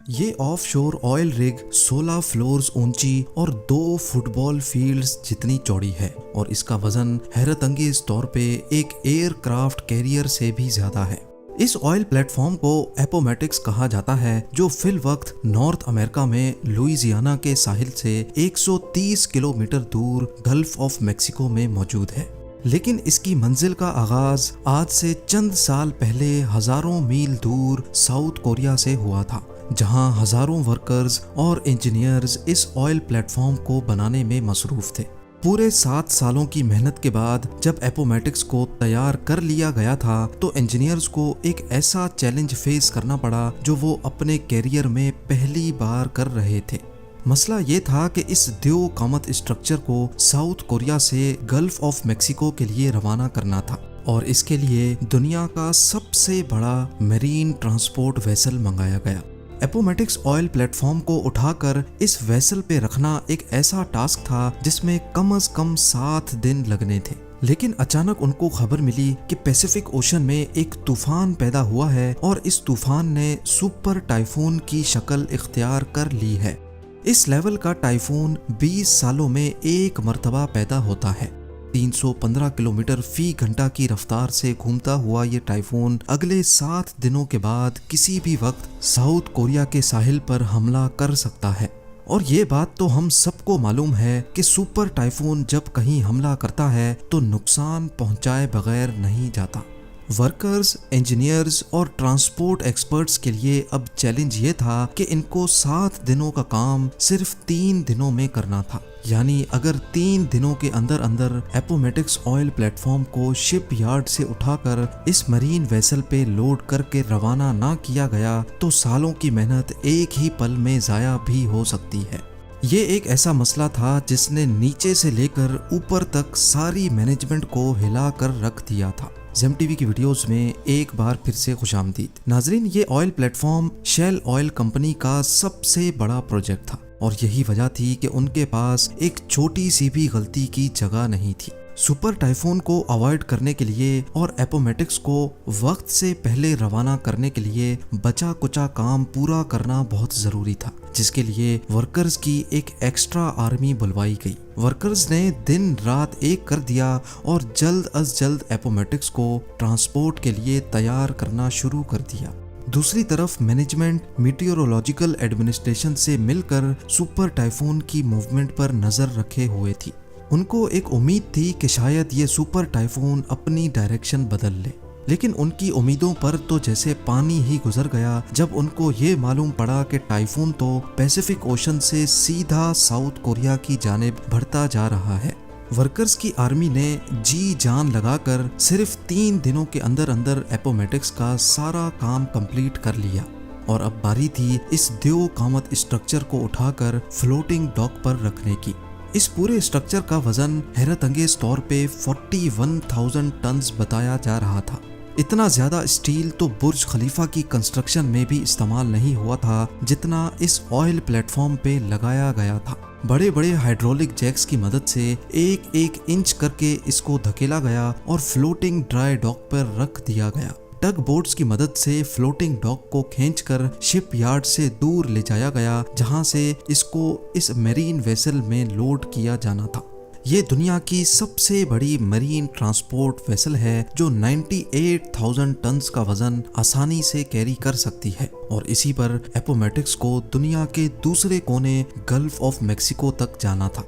ये offshore oil rig 16 floors ऊंची और 2 फुटबॉल फील्ड्स जितनी चौड़ी है और इसका वजन हैरतअंगेज तौर पे एक एयरक्राफ्ट कैरियर से भी ज्यादा है। इस ऑयल प्लेटफॉर्म को एपोमेटिक्स कहा जाता है, जो फिल वक्त नॉर्थ अमेरिका में लुइसियाना के साहिल से 130 किलोमीटर दूर गल्फ ऑफ मेक्सिको में मौजूद है। लेकिन इसकी मंजिल का आगाज आज से चंद साल पहले हजारों मील दूर साउथ कोरिया से हुआ था, जहां हजारों वर्कर्स और इंजीनियर्स इस ऑयल प्लेटफॉर्म को बनाने में मसरूफ थे। पूरे 7 सालों की मेहनत के बाद जब एपोमेटिक्स को तैयार कर लिया गया था, तो इंजीनियर्स को एक ऐसा चैलेंज फेस करना पड़ा जो वो अपने कैरियर में पहली बार कर रहे थे। मसला ये था कि इस द्यो कामत स्ट्रक्चर को साउथ कोरिया से गल्फ ऑफ मेक्सिको के लिए रवाना करना था और इसके लिए दुनिया का सबसे बड़ा मेरीन ट्रांसपोर्ट वेसल मंगाया गया। एपोमेटिक्स ऑयल प्लेटफॉर्म को उठाकर इस वेसल पे रखना एक ऐसा टास्क था जिसमें कम से कम 7 दिन लगने थे। लेकिन अचानक उनको खबर मिली कि पैसिफिक ओशन में एक तूफान पैदा हुआ है और इस तूफान ने सुपर टाइफून की शक्ल इख्तियार कर ली है। इस लेवल का टाइफून 20 सालों में एक मर्तबा पैदा होता है। 315 किलोमीटर फी घंटा की रफ्तार से घूमता हुआ ये टाइफून अगले 7 दिनों के बाद किसी भी वक्त साउथ कोरिया के साहिल पर हमला कर सकता है। और ये बात तो हम सबको मालूम है कि सुपर टाइफून जब कहीं हमला करता है तो नुकसान पहुंचाए बगैर नहीं जाता। वर्कर्स, इंजीनियर्स और ट्रांसपोर्ट एक्सपर्ट्स के लिए अब चैलेंज ये था कि इनको 7 दिनों का काम सिर्फ 3 दिनों में करना था। यानी अगर 3 दिनों के अंदर अंदर एपोमेटिक्स ऑयल प्लेटफॉर्म को शिप यार्ड से उठाकर इस मरीन वेसल पे लोड करके रवाना ना किया गया तो सालों की मेहनत एक ही पल में जाया भी हो सकती है। ये एक ऐसा मसला था जिसने नीचे से लेकर ऊपर तक सारी मैनेजमेंट को हिला कर रख दिया था। जेम टीवी की वीडियोस में एक बार फिर से खुशामदीद। नाजरीन, ये oil platform Shell oil company का सबसे बड़ा प्रोजेक्ट था और यही वजह थी कि उनके पास एक छोटी सी भी गलती की जगह नहीं थी। सुपर टाइफून को अवॉइड करने के लिए और एपोमेटिक्स को वक्त से पहले रवाना करने के लिए बचा कुचा काम पूरा करना बहुत जरूरी था, जिसके लिए वर्कर्स की एक एक्स्ट्रा आर्मी बुलवाई गई। वर्कर्स ने दिन रात एक कर दिया और जल्द अज जल्द एपोमेटिक्स को ट्रांसपोर्ट के लिए तैयार करना शुरू कर दिया। दूसरी तरफ मैनेजमेंट मीटियोरोलॉजिकल एडमिनिस्ट्रेशन से मिलकर सुपर टाइफून की मूवमेंट पर नजर रखे हुए थी। उनको एक उम्मीद थी कि शायद ये सुपर टाइफून अपनी डायरेक्शन बदल ले, लेकिन उनकी उम्मीदों पर तो जैसे पानी ही गुजर गया जब उनको ये मालूम पड़ा कि टाइफून तो पैसिफिक ओशन से सीधा साउथ कोरिया की जानिब बढ़ता जा रहा है। वर्कर्स की आर्मी ने जी जान लगाकर सिर्फ 3 दिनों के अंदर अंदर एपोमेटिक्स का सारा काम कंप्लीट कर लिया और अब बारी थी इस द्यो कामत स्ट्रक्चर को उठाकर फ्लोटिंग डॉक पर रखने की। इस पूरे स्ट्रक्चर का वजन हैरतअंगेज तौर पे 41,000 टन्स बताया जा रहा था। इतना ज्यादा स्टील तो बुर्ज खलीफा की कंस्ट्रक्शन में भी इस्तेमाल नहीं हुआ था जितना इस ऑयल प्लेटफॉर्म पे लगाया गया था। बड़े बड़े हाइड्रोलिक जैक्स की मदद से एक एक इंच करके इसको धकेला गया और फ्लोटिंग ड्राई डॉक पर रख दिया गया। टग बोट्स की मदद से फ्लोटिंग डॉक को खींचकर शिप यार्ड से दूर ले जाया गया, जहां से इसको इस मरीन वेसल में लोड किया जाना था। ये दुनिया की सबसे बड़ी मरीन ट्रांसपोर्ट वेसल है जो 98,000 टन्स का वजन आसानी से कैरी कर सकती है और इसी पर एपोमेटिक्स को दुनिया के दूसरे कोने गल्फ ऑफ मेक्सिको तक जाना था।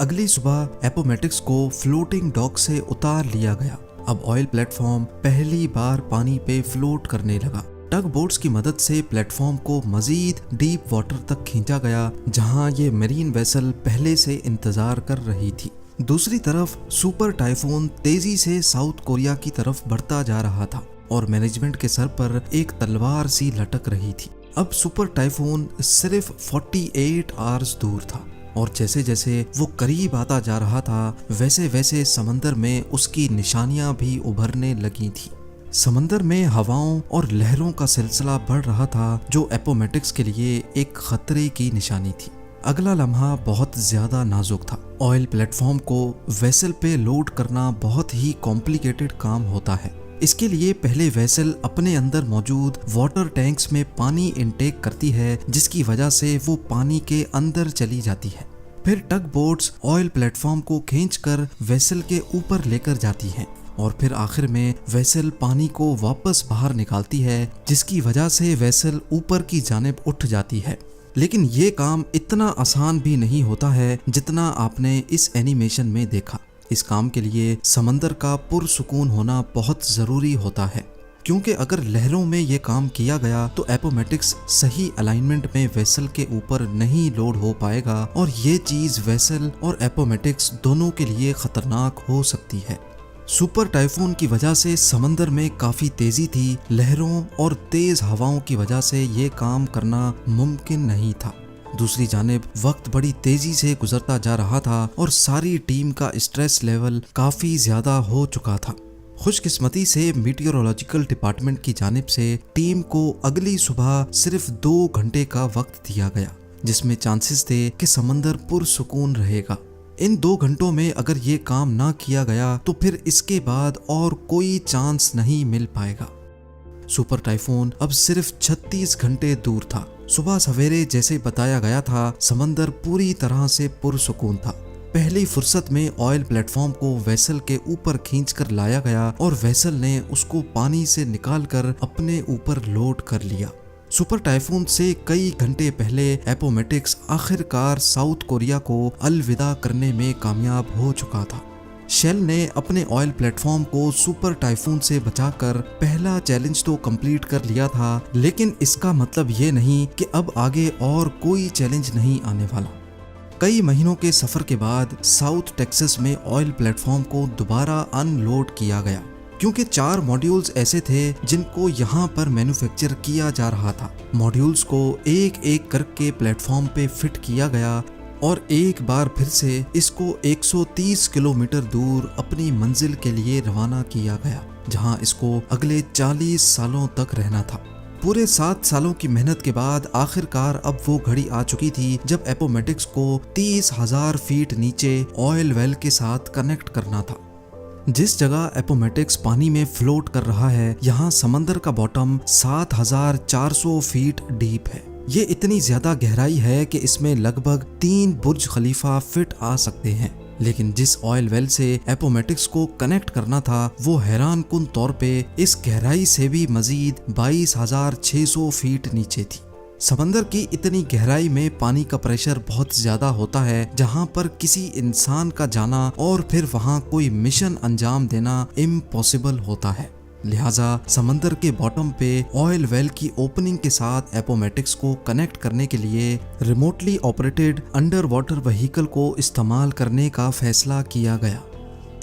अगली सुबह एपोमेटिक्स को फ्लोटिंग डॉक से उतार लिया गया। अब ऑयल प्लेटफॉर्म पहली बार पानी पे फ्लोट करने लगा। टग बोट्स की मदद से प्लेटफॉर्म को मजीद डीप वाटर तक खींचा गया, जहां ये मरीन वेसल पहले से इंतजार कर रही थी। दूसरी तरफ सुपर टाइफून तेजी से साउथ कोरिया की तरफ बढ़ता जा रहा था और मैनेजमेंट के सर पर एक तलवार सी लटक रही थी। अब सुपर टाइफून सिर्फ 48 आवर्स दूर था और जैसे जैसे वो करीब आता जा रहा था वैसे वैसे समंदर में उसकी निशानियां भी उभरने लगी थी। समंदर में हवाओं और लहरों का सिलसिला बढ़ रहा था जो एपोमेटिक्स के लिए एक खतरे की निशानी थी। अगला लम्हा बहुत ज्यादा नाजुक था। ऑयल प्लेटफॉर्म को वेसल पे लोड करना बहुत ही कॉम्प्लिकेटेड काम होता है। इसके लिए पहले वेसल अपने अंदर मौजूद वाटर टैंक्स में पानी इनटेक करती है, जिसकी वजह से वो पानी के अंदर चली जाती है। फिर टग बोट्स ऑयल प्लेटफॉर्म को खींचकर वेसल के ऊपर लेकर जाती हैं और फिर आखिर में वेसल पानी को वापस बाहर निकालती है, जिसकी वजह से वेसल ऊपर की जानिब उठ जाती है। लेकिन ये काम इतना आसान भी नहीं होता है जितना आपने इस एनिमेशन में देखा। इस काम के लिए समंदर का पुरसुकून होना बहुत ज़रूरी होता है, क्योंकि अगर लहरों में ये काम किया गया तो एपोमेटिक्स सही अलाइनमेंट में वेसल के ऊपर नहीं लोड हो पाएगा और ये चीज़ वेसल और एपोमेटिक्स दोनों के लिए खतरनाक हो सकती है। सुपर टाइफून की वजह से समंदर में काफ़ी तेज़ी थी। लहरों और तेज़ हवाओं की वजह से ये काम करना मुमकिन नहीं था। दूसरी जानिब वक्त बड़ी तेजी से गुजरता जा रहा था और सारी टीम का स्ट्रेस लेवल काफी ज्यादा हो चुका था। खुशकिस्मती से मीटियोरोलॉजिकल डिपार्टमेंट की जानिब से टीम को अगली सुबह सिर्फ 2 घंटे का वक्त दिया गया, जिसमें चांसेस थे कि समंदर पुरसुकून रहेगा। इन 2 घंटों में अगर ये काम ना किया गया तो फिर इसके बाद और कोई चांस नहीं मिल पाएगा। सुपर टाइफून अब सिर्फ 36 घंटे दूर था। सुबह सवेरे जैसे बताया गया था, समंदर पूरी तरह से पुरसुकून था। पहली फुर्सत में ऑयल प्लेटफॉर्म को वेसल के ऊपर खींचकर लाया गया और वेसल ने उसको पानी से निकालकर अपने ऊपर लोड कर लिया। सुपर टाइफून से कई घंटे पहले एपोमेटिक्स आखिरकार साउथ कोरिया को अलविदा करने में कामयाब हो चुका था। शेल ने अपने ऑयल प्लेटफॉर्म को सुपर टाइफून से बचाकर पहला चैलेंज तो कंप्लीट कर लिया था, लेकिन इसका मतलब ये नहीं कि अब आगे और कोई चैलेंज नहीं आने वाला। कई महीनों के सफर के बाद साउथ टेक्सास में ऑयल प्लेटफॉर्म को दोबारा अनलोड किया गया, क्योंकि 4 मॉड्यूल्स ऐसे थे जिनको यहाँ पर मैन्युफैक्चर किया जा रहा था। मॉड्यूल्स को एक एक करके प्लेटफॉर्म पे फिट किया गया और एक बार फिर से इसको 130 किलोमीटर दूर अपनी मंजिल के लिए रवाना किया गया, जहां इसको अगले 40 सालों तक रहना था। पूरे 7 सालों की मेहनत के बाद आखिरकार अब वो घड़ी आ चुकी थी जब एपोमेटिक्स को 30,000 फीट नीचे ऑयल वेल के साथ कनेक्ट करना था। जिस जगह एपोमेटिक्स पानी में फ्लोट कर रहा है, यहाँ समंदर का बॉटम 7,400 फीट डीप है। ये इतनी ज्यादा गहराई है कि इसमें लगभग 3 बुर्ज खलीफा फिट आ सकते हैं। लेकिन जिस ऑयल वेल से एपोमेटिक्स को कनेक्ट करना था, वो हैरान कुन तौर पे इस गहराई से भी मजीद 22,600 फीट नीचे थी। समंदर की इतनी गहराई में पानी का प्रेशर बहुत ज्यादा होता है, जहां पर किसी इंसान का जाना और फिर वहां कोई मिशन अंजाम देना इम्पॉसिबल होता है। लिहाजा समंदर के बॉटम पे ऑयल वेल की ओपनिंग के साथ एपोमेटिक्स को कनेक्ट करने के लिए remotely operated under water vehicle को इस्तेमाल करने का फैसला किया गया।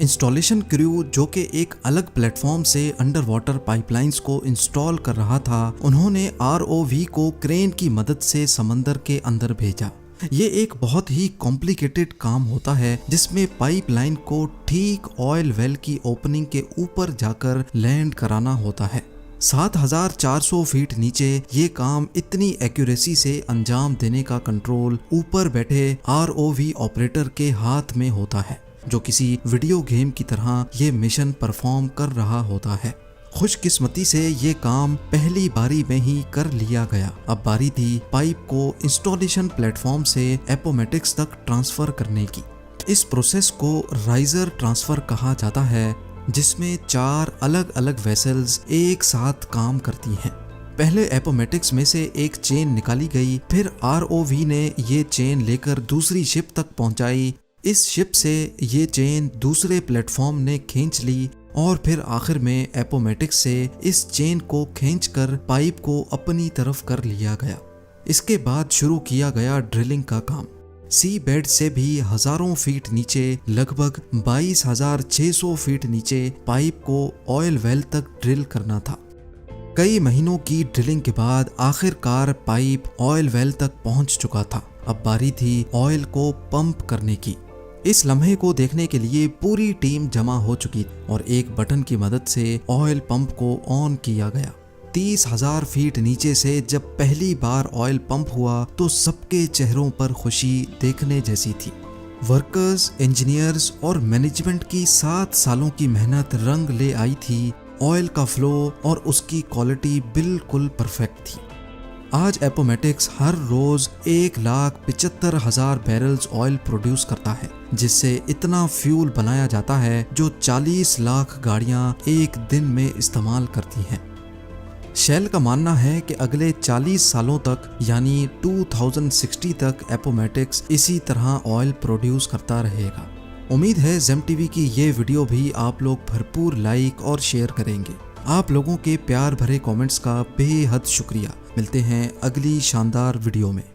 इंस्टॉलेशन क्रू, जो कि एक अलग प्लेटफॉर्म से अंडर वाटर पाइपलाइंस को इंस्टॉल कर रहा था, उन्होंने ROV को क्रेन की मदद से समंदर के अंदर भेजा। ये एक बहुत ही कॉम्प्लिकेटेड काम होता है, जिसमें पाइपलाइन को ठीक ऑयल वेल की ओपनिंग के ऊपर जाकर लैंड कराना होता है। 7,400 फीट नीचे ये काम इतनी एक्यूरेसी से अंजाम देने का कंट्रोल ऊपर बैठे ROV ऑपरेटर के हाथ में होता है, जो किसी वीडियो गेम की तरह ये मिशन परफॉर्म कर रहा होता है। खुशकिस्मती से ये काम पहली बारी में ही कर लिया गया। अब बारी थी पाइप को इंस्टॉलेशन प्लेटफॉर्म से एपोमेटिक्स तक ट्रांसफर करने की। इस प्रोसेस को राइजर ट्रांसफर कहा जाता है, जिसमें 4 अलग अलग वेसल्स एक साथ काम करती हैं। पहले एपोमेटिक्स में से एक चेन निकाली गई, फिर ROV ने ये चेन लेकर दूसरी शिप तक पहुंचाई। इस शिप से ये चेन दूसरे प्लेटफॉर्म ने खींच ली और फिर आखिर में एपोमेटिक्स से इस चेन को खींचकर पाइप को अपनी तरफ कर लिया गया। इसके बाद शुरू किया गया ड्रिलिंग का काम। सी बेड से भी हजारों फीट नीचे, लगभग 22,600 फीट नीचे पाइप को ऑयल वेल तक ड्रिल करना था। कई महीनों की ड्रिलिंग के बाद आखिरकार पाइप ऑयल वेल तक पहुंच चुका था। अब बारी थी ऑयल को पंप करने की। इस लम्हे को देखने के लिए पूरी टीम जमा हो चुकी और एक बटन की मदद से ऑयल पंप को ऑन किया गया। 30,000 फीट नीचे से जब पहली बार ऑयल पंप हुआ तो सबके चेहरों पर खुशी देखने जैसी थी। वर्कर्स, इंजीनियर्स और मैनेजमेंट की 7 सालों की मेहनत रंग ले आई थी ऑयल का फ्लो और उसकी क्वालिटी बिल्कुल परफेक्ट थी। आज एपोमेटिक्स हर रोज 1,75,000 बैरल्स ऑयल प्रोड्यूस करता है, जिससे इतना फ्यूल बनाया जाता है जो 40 लाख गाड़ियां एक दिन में इस्तेमाल करती हैं। शेल का मानना है कि अगले 40 सालों तक यानी 2060 तक एपोमेटिक्स इसी तरह ऑयल प्रोड्यूस करता रहेगा। उम्मीद है जेम टीवी की ये वीडियो भी आप लोग भरपूर लाइक और शेयर करेंगे। आप लोगों के प्यार भरे कमेंट्स का बेहद शुक्रिया। मिलते हैं अगली शानदार वीडियो में।